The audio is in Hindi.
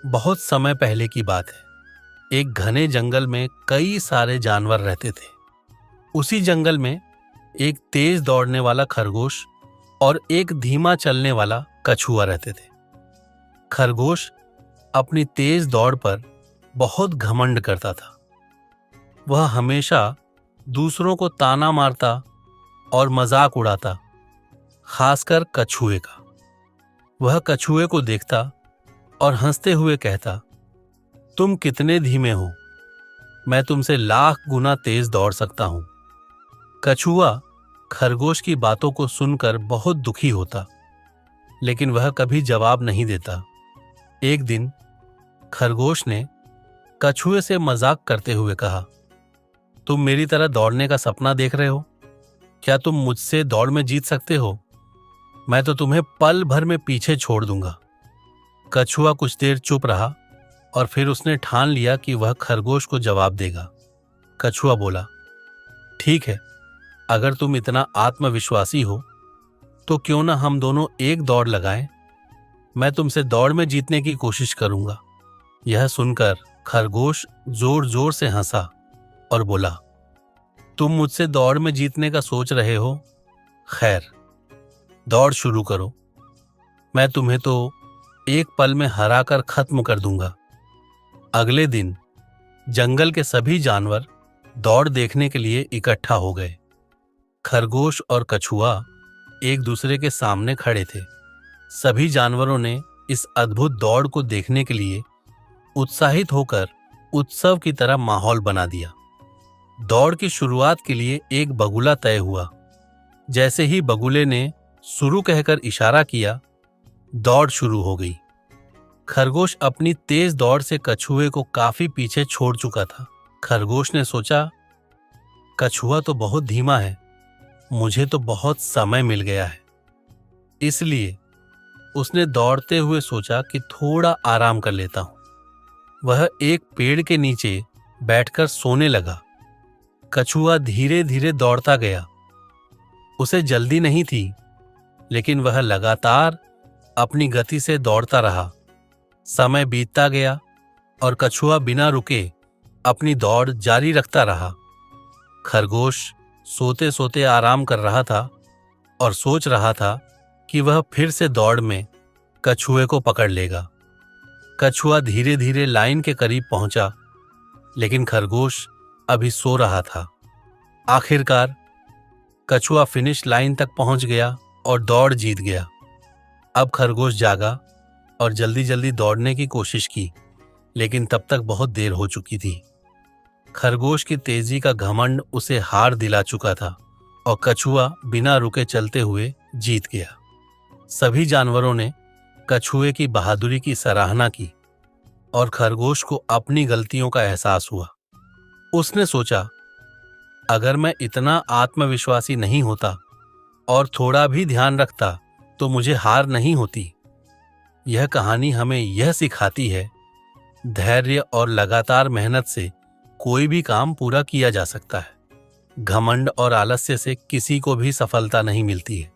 बहुत समय पहले की बात है। एक घने जंगल में कई सारे जानवर रहते थे। उसी जंगल में एक तेज दौड़ने वाला खरगोश और एक धीमा चलने वाला कछुआ रहते थे। खरगोश अपनी तेज दौड़ पर बहुत घमंड करता था। वह हमेशा दूसरों को ताना मारता और मजाक उड़ाता, खासकर कछुए का। वह कछुए को देखता और हंसते हुए कहता, तुम कितने धीमे हो, मैं तुमसे लाख गुना तेज दौड़ सकता हूं। कछुआ खरगोश की बातों को सुनकर बहुत दुखी होता, लेकिन वह कभी जवाब नहीं देता। एक दिन खरगोश ने कछुए से मजाक करते हुए कहा, तुम मेरी तरह दौड़ने का सपना देख रहे हो? क्या तुम मुझसे दौड़ में जीत सकते हो? मैं तो तुम्हें पल भर में पीछे छोड़ दूंगा। कछुआ कुछ देर चुप रहा और फिर उसने ठान लिया कि वह खरगोश को जवाब देगा। कछुआ बोला, ठीक है, अगर तुम इतना आत्मविश्वासी हो तो क्यों ना हम दोनों एक दौड़ लगाएं। मैं तुमसे दौड़ में जीतने की कोशिश करूंगा। यह सुनकर खरगोश जोर जोर से हंसा और बोला, तुम मुझसे दौड़ में जीतने का सोच रहे हो? खैर, दौड़ शुरू करो। मैं तुम्हें तो एक पल में हराकर खत्म कर दूंगा। अगले दिन जंगल के सभी जानवर दौड़ देखने के लिए इकट्ठा हो गए। खरगोश और कछुआ एक दूसरे के सामने खड़े थे। सभी जानवरों ने इस अद्भुत दौड़ को देखने के लिए उत्साहित होकर उत्सव की तरह माहौल बना दिया। दौड़ की शुरुआत के लिए एक बगुला तय हुआ। जैसे ही बगुले ने शुरू कहकर इशारा किया, दौड़ शुरू हो गई। खरगोश अपनी तेज दौड़ से कछुए को काफी पीछे छोड़ चुका था। खरगोश ने सोचा, कछुआ तो बहुत धीमा है, मुझे तो बहुत समय मिल गया है। इसलिए उसने दौड़ते हुए सोचा कि थोड़ा आराम कर लेता हूं। वह एक पेड़ के नीचे बैठकर सोने लगा। कछुआ धीरे धीरे दौड़ता गया। उसे जल्दी नहीं थी, लेकिन वह लगातार अपनी गति से दौड़ता रहा। समय बीतता गया और कछुआ बिना रुके अपनी दौड़ जारी रखता रहा। खरगोश सोते सोते आराम कर रहा था और सोच रहा था कि वह फिर से दौड़ में कछुए को पकड़ लेगा। कछुआ धीरे धीरे लाइन के करीब पहुंचा, लेकिन खरगोश अभी सो रहा था। आखिरकार कछुआ फिनिश लाइन तक पहुंच गया और दौड़ जीत गया। अब खरगोश जागा और जल्दी जल्दी दौड़ने की कोशिश की, लेकिन तब तक बहुत देर हो चुकी थी। खरगोश की तेजी का घमंड उसे हार दिला चुका था और कछुआ बिना रुके चलते हुए जीत गया। सभी जानवरों ने कछुए की बहादुरी की सराहना की और खरगोश को अपनी गलतियों का एहसास हुआ। उसने सोचा, अगर मैं इतना आत्मविश्वासी नहीं होता और थोड़ा भी ध्यान रखता तो मुझे हार नहीं होती। यह कहानी हमें यह सिखाती है, धैर्य और लगातार मेहनत से कोई भी काम पूरा किया जा सकता है। घमंड और आलस्य से किसी को भी सफलता नहीं मिलती है।